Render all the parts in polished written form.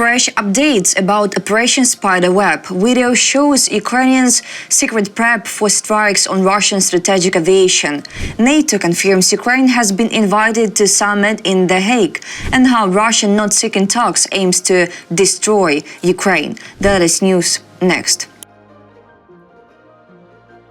Fresh updates about OperationSpiderweb. Video shows Ukrainians' secret prep for strikes on Russian strategic aviation. NATO confirms Ukraine has been invited to summit in The Hague, and how Russia, not seeking talks, aims to destroy Ukraine. The latest news next.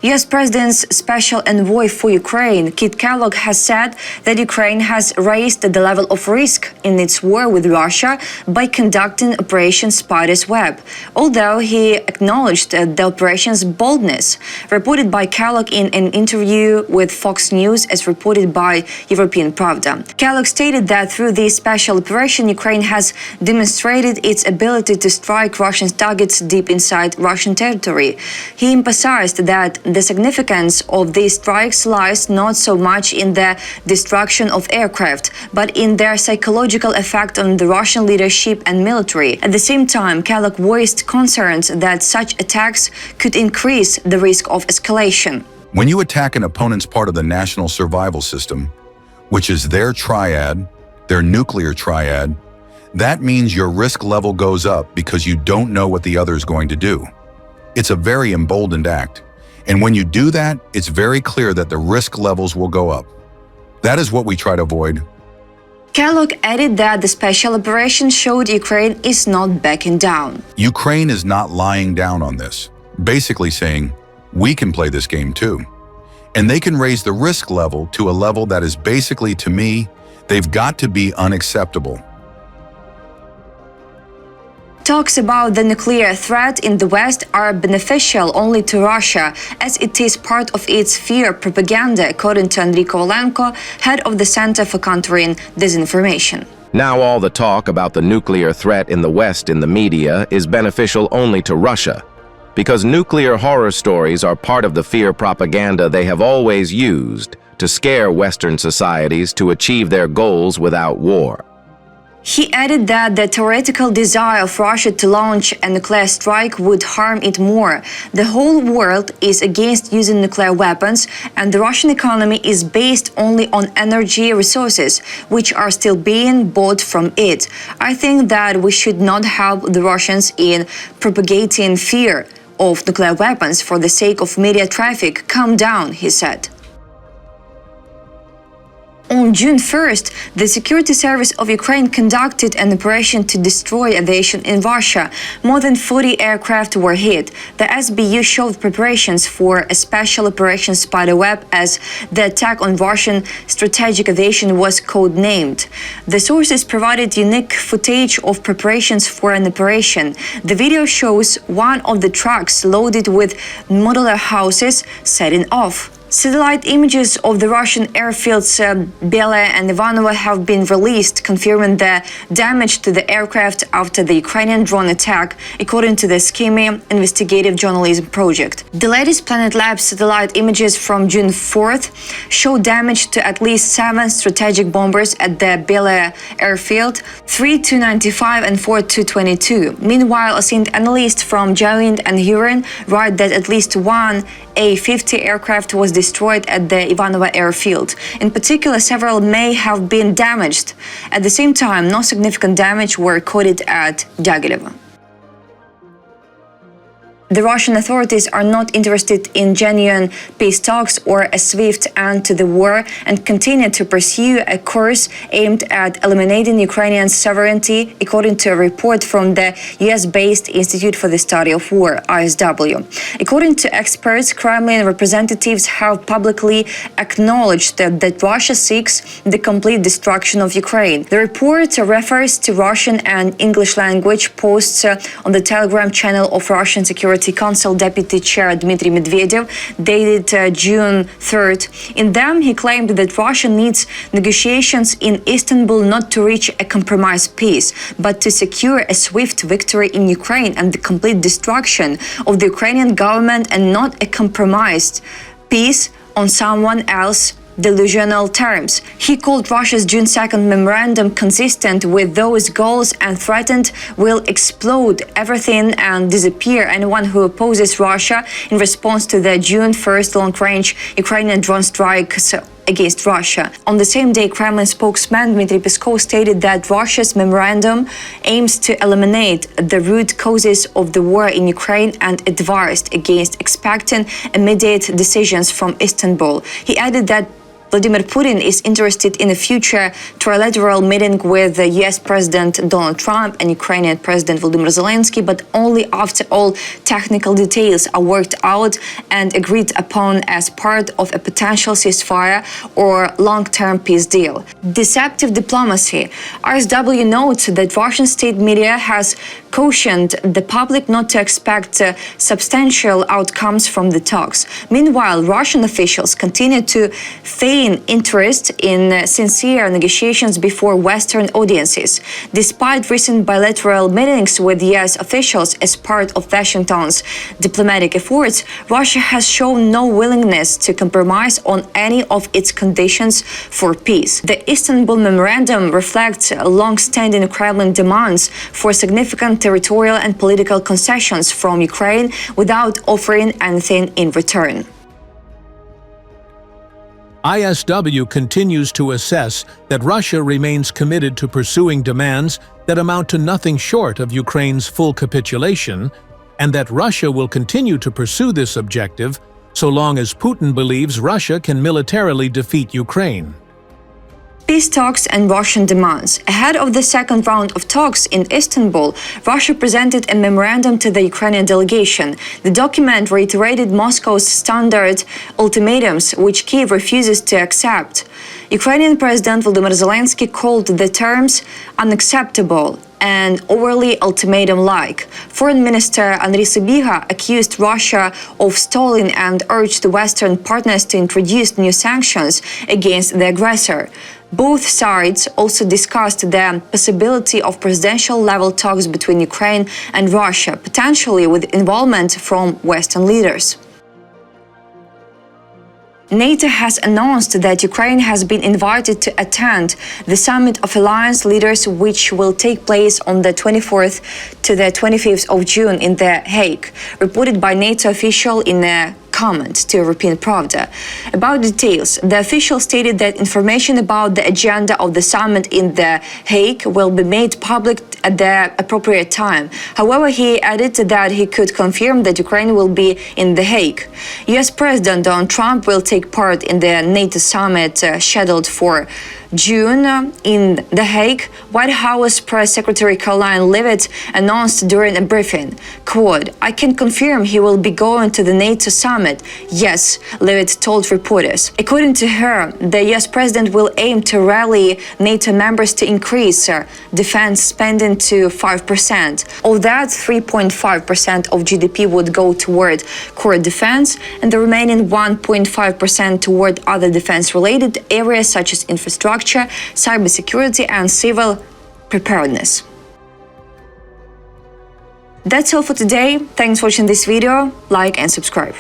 U.S. President's special envoy for Ukraine, Keith Kellogg, has said that Ukraine has raised the level of risk in its war with Russia by conducting Operation Spiderweb, although he acknowledged the operation's boldness. Reported by Kellogg in an interview with Fox News, as reported by European Pravda. Kellogg stated that through this special operation, Ukraine has demonstrated its ability to strike Russian targets deep inside Russian territory. He emphasized that the significance of these strikes lies not so much in the destruction of aircraft, but in their psychological effect on the Russian leadership and military. At the same time, Kellogg voiced concerns that such attacks could increase the risk of escalation. When you attack an opponent's part of the national survival system, which is their triad, their nuclear triad, that means your risk level goes up because you don't know what the other is going to do. It's a very emboldened act. And when you do that, it's very clear that the risk levels will go up. That is what we try to avoid. Kellogg added that the special operation showed Ukraine is not backing down. Ukraine is not lying down on this, basically saying, we can play this game too. And they can raise the risk level to a level that is basically, to me, they've got to be unacceptable. Talks about the nuclear threat in the West are beneficial only to Russia, as it is part of its fear propaganda, according to Enri Leno, head of the Center for Countering Disinformation. Now all the talk about the nuclear threat in the West in the media is beneficial only to Russia, because nuclear horror stories are part of the fear propaganda they have always used to scare Western societies to achieve their goals without war. He added that the theoretical desire of Russia to launch a nuclear strike would harm it more. The whole world is against using nuclear weapons, and the Russian economy is based only on energy resources, which are still being bought from it. I think that we should not help the Russians in propagating fear of nuclear weapons for the sake of media traffic. Calm down, he said. On June 1st, the Security Service of Ukraine conducted an operation to destroy aviation in Russia. More than 40 aircraft were hit. The SBU showed preparations for a special Operation Spiderweb, as the attack on Russian strategic aviation was codenamed. The sources provided unique footage of preparations for an operation. The video shows one of the trucks loaded with modular houses setting off. Satellite images of the Russian airfields Bele and Ivanovo have been released, confirming the damage to the aircraft after the Ukrainian drone attack, according to the Scheme Investigative Journalism Project. The latest Planet Labs satellite images from June 4th show damage to at least 7 strategic bombers at the Bele airfield, 3 Tu-95 and 4 Tu-22. Meanwhile, a senior analyst from Giant and Huron write that at least one A-50 aircraft was destroyed at the Ivanovo airfield. In particular, several may have been damaged. At the same time, no significant damage were recorded at Diaghilevo. The Russian authorities are not interested in genuine peace talks or a swift end to the war, and continue to pursue a course aimed at eliminating Ukrainian sovereignty, according to a report from the US-based Institute for the Study of War, ISW. According to experts, Kremlin representatives have publicly acknowledged that Russia seeks the complete destruction of Ukraine. The report refers to Russian and English language posts on the Telegram channel of Russian Security Council Deputy Chair Dmitry Medvedev, dated June 3rd. In them, he claimed that Russia needs negotiations in Istanbul not to reach a compromised peace, but to secure a swift victory in Ukraine and the complete destruction of the Ukrainian government, and not a compromised peace on someone else's delusional terms. He called Russia's June 2nd memorandum consistent with those goals and threatened will explode everything and disappear anyone who opposes Russia in response to the June 1st long-range Ukrainian drone strikes against Russia. On the same day, Kremlin spokesman Dmitry Peskov stated that Russia's memorandum aims to eliminate the root causes of the war in Ukraine and advised against expecting immediate decisions from Istanbul. He added that Vladimir Putin is interested in a future trilateral meeting with the US President Donald Trump and Ukrainian President Volodymyr Zelensky, but only after all technical details are worked out and agreed upon as part of a potential ceasefire or long-term peace deal. Deceptive diplomacy. RSW notes that Russian state media has cautioned the public not to expect substantial outcomes from the talks. Meanwhile, Russian officials continue to feign interest in sincere negotiations before Western audiences. Despite recent bilateral meetings with US officials as part of Washington's diplomatic efforts, Russia has shown no willingness to compromise on any of its conditions for peace. The Istanbul Memorandum reflects long-standing Kremlin demands for significant territorial and political concessions from Ukraine without offering anything in return. ISW continues to assess that Russia remains committed to pursuing demands that amount to nothing short of Ukraine's full capitulation, and that Russia will continue to pursue this objective so long as Putin believes Russia can militarily defeat Ukraine. Peace talks and Russian demands. Ahead of the second round of talks in Istanbul, Russia presented a memorandum to the Ukrainian delegation. The document reiterated Moscow's standard ultimatums, which Kyiv refuses to accept. Ukrainian President Volodymyr Zelensky called the terms unacceptable and overly ultimatum-like. Foreign Minister Enri Leno accused Russia of stalling and urged Western partners to introduce new sanctions against the aggressor. Both sides also discussed the possibility of presidential-level talks between Ukraine and Russia, potentially with involvement from Western leaders. NATO has announced that Ukraine has been invited to attend the Summit of Alliance Leaders, which will take place on the 24th to the 25th of June in The Hague, reported by NATO official in a comment to European Pravda. About details, the official stated that information about the agenda of the summit in The Hague will be made public at the appropriate time. However, he added that he could confirm that Ukraine will be in The Hague. US President Donald Trump will take part in the NATO summit scheduled for June in The Hague. White House Press Secretary Caroline Leavitt announced during a briefing, quote, "I can confirm he will be going to the NATO summit." Yes, Leavitt told reporters. According to her, the US president will aim to rally NATO members to increase defense spending to 5%. Of that, 3.5% of GDP would go toward core defense, and the remaining 1.5% toward other defense-related areas such as infrastructure, cybersecurity, and civil preparedness. That's all for today. Thanks for watching this video. Like and subscribe.